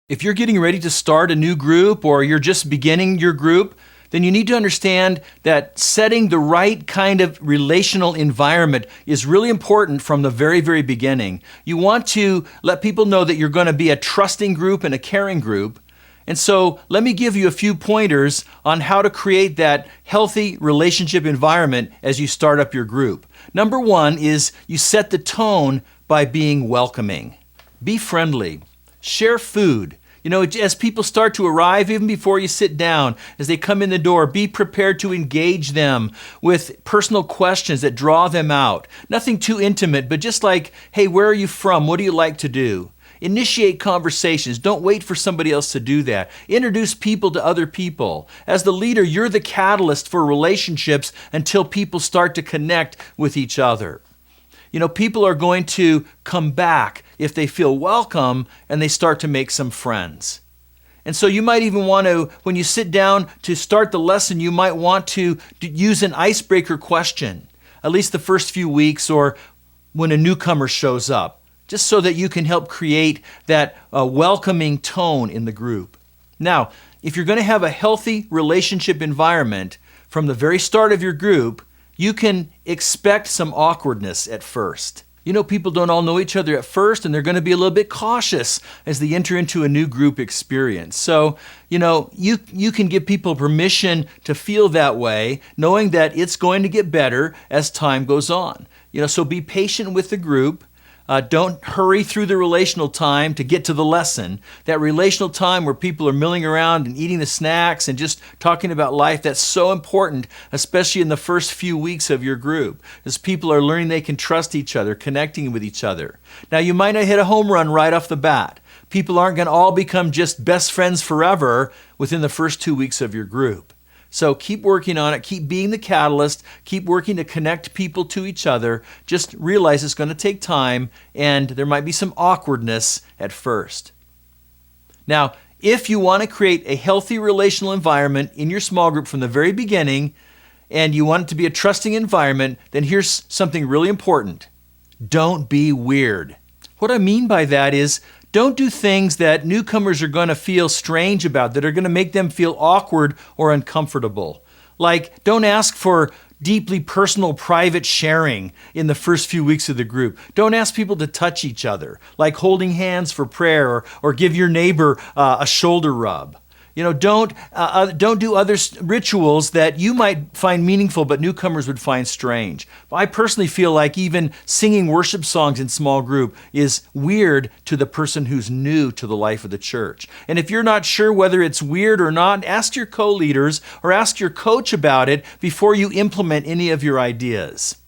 If you're getting ready to start a new group or you're just beginning your group, then you need to understand that setting the right kind of relational environment is really important from the very, very beginning. You want to let people know that you're going to be a trusting group and a caring group. And so let me give you a few pointers on how to create that healthy relationship environment as you start up your group. Number one is you set the tone by being welcoming. Be friendly. Share food. As people start to arrive, even before you sit down, as they come in the door, be prepared to engage them with personal questions that draw them out. Nothing too intimate, but just like, hey, where are you from? What do you like to do? Initiate conversations. Don't wait for somebody else to do that. Introduce people to other people. As the leader, you're the catalyst for relationships until people start to connect with each other. People are going to come back if they feel welcome and they start to make some friends. And so you might even want to, when you sit down to start the lesson, you might want to use an icebreaker question, at least the first few weeks or when a newcomer shows up, just so that you can help create that welcoming tone in the group. Now, if you're going to have a healthy relationship environment from the very start of your group, you can expect some awkwardness at first. People don't all know each other at first, and they're going to be a little bit cautious as they enter into a new group experience. So, you can give people permission to feel that way, knowing that it's going to get better as time goes on. So be patient with the group. Don't hurry through the relational time to get to the lesson. That relational time where people are milling around and eating the snacks and just talking about life, that's so important, especially in the first few weeks of your group, as people are learning they can trust each other, connecting with each other. Now, you might not hit a home run right off the bat. People aren't going to all become just best friends forever within the first 2 weeks of your group. So keep working on it, keep being the catalyst, keep working to connect people to each other. Just realize it's going to take time and there might be some awkwardness at first. Now, if you want to create a healthy relational environment in your small group from the very beginning and you want it to be a trusting environment, then here's something really important. Don't be weird. What I mean by that is, don't do things that newcomers are going to feel strange about, that are going to make them feel awkward or uncomfortable. Like, don't ask for deeply personal, private sharing in the first few weeks of the group. Don't ask people to touch each other, like holding hands for prayer or give your neighbor a shoulder rub. Don't do other rituals that you might find meaningful but newcomers would find strange. I personally feel like even singing worship songs in small group is weird to the person who's new to the life of the church. And if you're not sure whether it's weird or not, ask your co-leaders or ask your coach about it before you implement any of your ideas.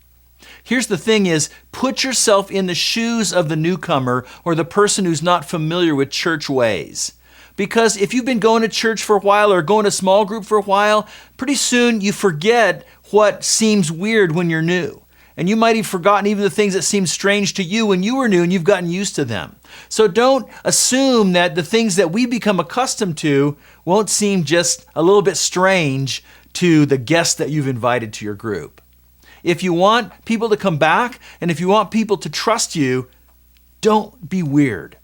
Here's the thing is, put yourself in the shoes of the newcomer or the person who's not familiar with church ways. Because if you've been going to church for a while or going to small group for a while, pretty soon you forget what seems weird when you're new. And you might have forgotten even the things that seemed strange to you when you were new and you've gotten used to them. So don't assume that the things that we become accustomed to won't seem just a little bit strange to the guests that you've invited to your group. If you want people to come back and if you want people to trust you, don't be weird.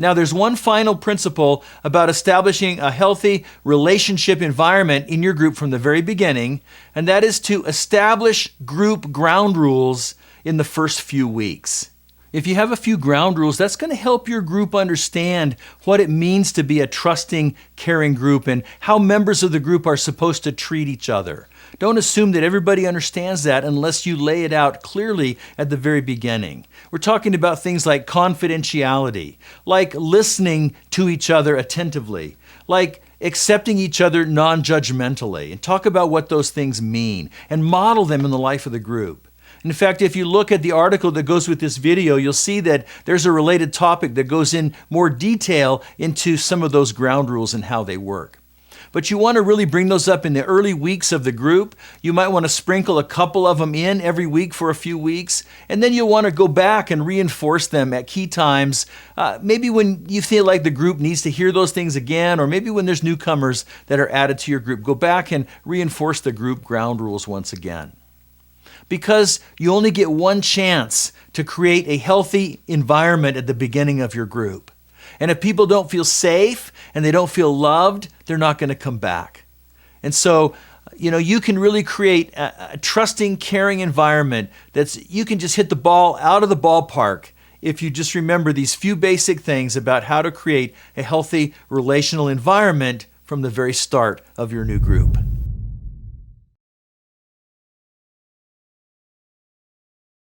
Now, there's one final principle about establishing a healthy relationship environment in your group from the very beginning, and that is to establish group ground rules in the first few weeks. If you have a few ground rules, that's going to help your group understand what it means to be a trusting, caring group and how members of the group are supposed to treat each other. Don't assume that everybody understands that unless you lay it out clearly at the very beginning. We're talking about things like confidentiality, like listening to each other attentively, like accepting each other non-judgmentally, and talk about what those things mean and model them in the life of the group. In fact, if you look at the article that goes with this video, you'll see that there's a related topic that goes in more detail into some of those ground rules and how they work. But you want to really bring those up in the early weeks of the group. You might want to sprinkle a couple of them in every week for a few weeks, and then you'll want to go back and reinforce them at key times, maybe when you feel like the group needs to hear those things again, or maybe when there's newcomers that are added to your group. Go back and reinforce the group ground rules once again. Because you only get one chance to create a healthy environment at the beginning of your group. And if people don't feel safe and they don't feel loved, they're not going to come back. And so, you can really create a trusting, caring environment you can just hit the ball out of the ballpark if you just remember these few basic things about how to create a healthy relational environment from the very start of your new group.